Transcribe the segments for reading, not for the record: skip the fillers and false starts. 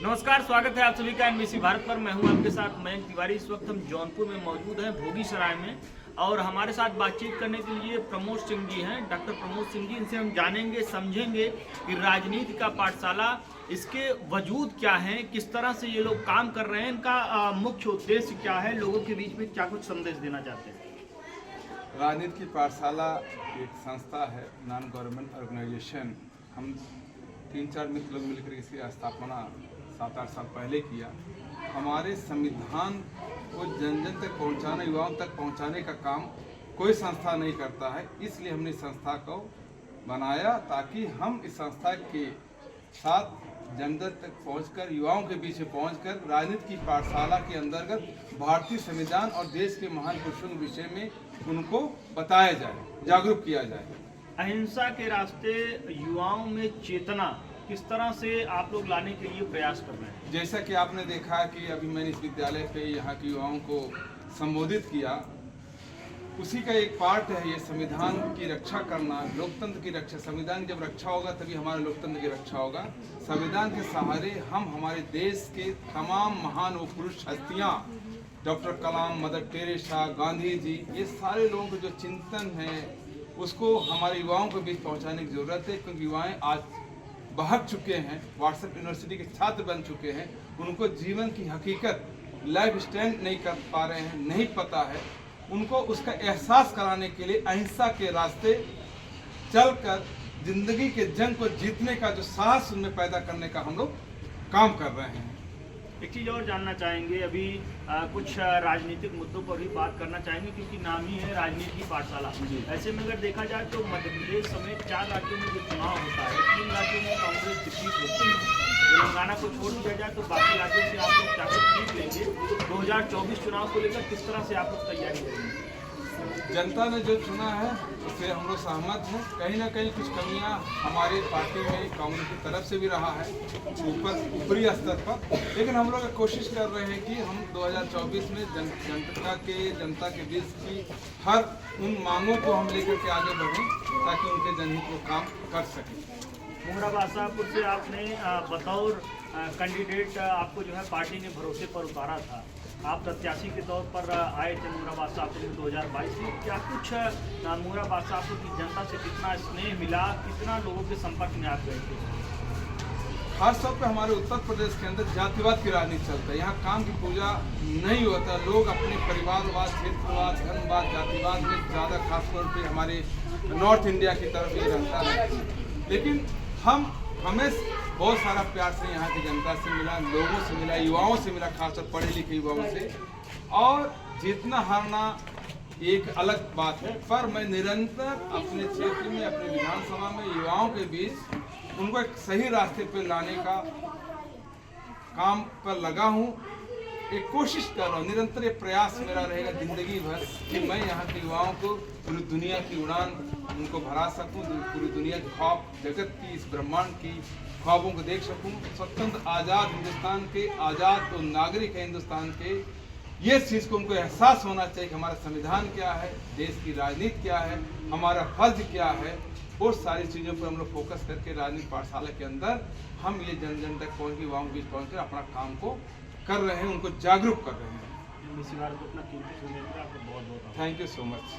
नमस्कार, स्वागत है आप सभी का एनबीसी भारत पर। मैं हूं आपके साथ मयंक तिवारी। इस वक्त हम जौनपुर में मौजूद हैं, भोगी सराय में, और हमारे साथ बातचीत करने के लिए प्रमोद सिंह जी हैं, डॉक्टर प्रमोद सिंह जी। इनसे हम जानेंगे, समझेंगे कि राजनीति का पाठशाला, इसके वजूद क्या है, किस तरह से ये लोग काम कर रहे हैं, इनका मुख्य उद्देश्य क्या है, लोगों के बीच में क्या कुछ संदेश देना चाहते हैं। राजनीति की पाठशाला एक संस्था है, नॉन गवर्नमेंट ऑर्गेनाइजेशन। हम 3-4 मित्र लोग मिलकर इसकी स्थापना 7-8 साल पहले किया। हमारे संविधान को जन जन तक पहुंचाना, युवाओं तक पहुंचाने का काम कोई संस्था नहीं करता है। इसलिए हमने इस संस्था को बनाया ताकि हम इस संस्था के साथ जन जन तक पहुंचकर, युवाओं के बीच में पहुंचकर राजनीति की पाठशाला के अंतर्गत भारतीय संविधान और देश के महान पुरुषों के विषय में उनको बताया जाए, जागरूक किया जाए। अहिंसा के रास्ते युवाओं में चेतना किस तरह से आप लोग लाने के लिए प्रयास कर रहे हैं। जैसा कि आपने देखा कि अभी मैंने इस विद्यालय पे यहाँ के युवाओं को संबोधित किया, उसी का एक पार्ट है ये संविधान की रक्षा करना, लोकतंत्र की रक्षा। संविधान की जब रक्षा होगा तभी हमारे लोकतंत्र की रक्षा होगा। संविधान के सहारे हम हमारे देश के तमाम महान व पुरुष हस्तियाँ, डॉक्टर कलाम, मदर टेरेसा, गांधी जी, ये सारे लोगों का जो चिंतन है उसको हमारे युवाओं के बीच पहुँचाने की जरूरत है। क्योंकि युवाएँ आज बहक चुके हैं, व्हाट्सएप यूनिवर्सिटी के छात्र बन चुके हैं। उनको जीवन की हकीकत, लाइफ स्टैंड नहीं कर पा रहे हैं, नहीं पता है। उनको उसका एहसास कराने के लिए अहिंसा के रास्ते चलकर जिंदगी के जंग को जीतने का जो साहस उनमें पैदा करने का हम लोग काम कर रहे हैं। एक चीज़ और जानना चाहेंगे, अभी कुछ राजनीतिक मुद्दों पर भी बात करना चाहेंगे, क्योंकि नाम ही है राजनीति की पाठशाला। ऐसे में अगर देखा जाए तो मध्य प्रदेश समेत 4 राज्यों में जो चुनाव होता है, 3 राज्यों में कांग्रेस डिफीट होती है। तेलंगाना को छोड़ दिया जाए तो बाकी राज्यों से आप लोग क्या जीत लेंगे। 2024 चुनाव को लेकर किस तरह से आप लोग तैयारी करेंगे। जनता ने जो चुना है उससे हम लोग सहमत हैं। कहीं ना कहीं कुछ कमियां हमारे पार्टी में, कांग्रेस की तरफ से भी रहा है ऊपरी स्तर पर, लेकिन हम लोग कोशिश कर रहे हैं कि हम 2024 में जनता के बीच की हर उन मांगों को हम लेकर के आगे बढ़ें ताकि उनके जनहित को काम कर सकें। मुंगरा बादशाहपुर से आपने बतौर कैंडिडेट आपको जो है पार्टी ने भरोसे पर उतारा था। आप प्रत्याशी के तौर पर आए थे मुंगरा बादशाहपुर में 2022 में। क्या कुछ मुंगरा बादशाहपुर की जनता से कितना स्नेह मिला, कितना लोगों के संपर्क में आप गए थे। खास तौर पे हमारे उत्तर प्रदेश के अंदर जातिवाद की राजनीति चलता है। यहाँ काम की पूजा नहीं होता। लोग अपने परिवारवाद, क्षेत्रवाद, धर्मवाद, जातिवाद में ज़्यादा खास तौर पे हमारे नॉर्थ इंडिया की तरफ ये रहता है। लेकिन हमें बहुत सारा प्यार से यहाँ की जनता से मिला, लोगों से मिला, युवाओं से मिला, खासकर पढ़े लिखे युवाओं से। और जीतना हारना एक अलग बात है, पर मैं निरंतर अपने क्षेत्र में, अपने विधानसभा में युवाओं के बीच उनको एक सही रास्ते पर लाने का काम पर लगा हूँ। एक कोशिश कर रहा हूँ, निरंतर एक प्रयास मेरा रहेगा जिंदगी भर कि मैं यहाँ के युवाओं को पूरी दुनिया की उड़ान उनको भरा सकूँ, पूरी दुनिया के ख्वाब, जगत की, इस ब्रह्मांड की ख्वाबों को देख सकूँ। स्वतंत्र आज़ाद हिंदुस्तान के, आज़ाद तो नागरिक है हिंदुस्तान के, ये चीज़ को उनको एहसास होना चाहिए कि हमारा संविधान क्या है, देश की राजनीति क्या है, हमारा फर्ज क्या है। बहुत सारी चीज़ों पर हम लोग फोकस करके राजनीति पाठशाला के अंदर हम ये जन जन तक पहुँच के, युवाओं के बीच पहुँच कर अपना काम को कर रहे हैं, उनको जागरूक कर रहे हैं। इसी बार को अपना कीमती समय देने आपको बहुत बहुत थैंक यू सो मच।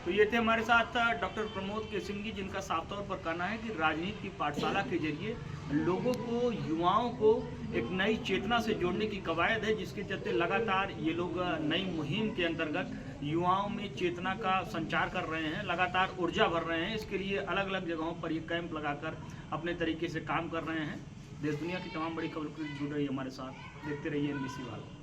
तो ये थे हमारे साथ डॉक्टर प्रमोद के सिंह जी, जिनका साफ तौर पर कहना है कि राजनीति की पाठशाला के जरिए लोगों को, युवाओं को एक नई चेतना से जोड़ने की कवायद है, जिसके चलते लगातार ये लोग नई मुहिम के अंतर्गत युवाओं में चेतना का संचार कर रहे हैं, लगातार ऊर्जा भर रहे हैं। इसके लिए अलग अलग जगहों पर ये कैंप लगाकर अपने तरीके से काम कर रहे हैं। देश दुनिया की तमाम बड़ी खबरों के लिए जुड़ रही है हमारे साथ। देखते रहिए एनबीसी भारत।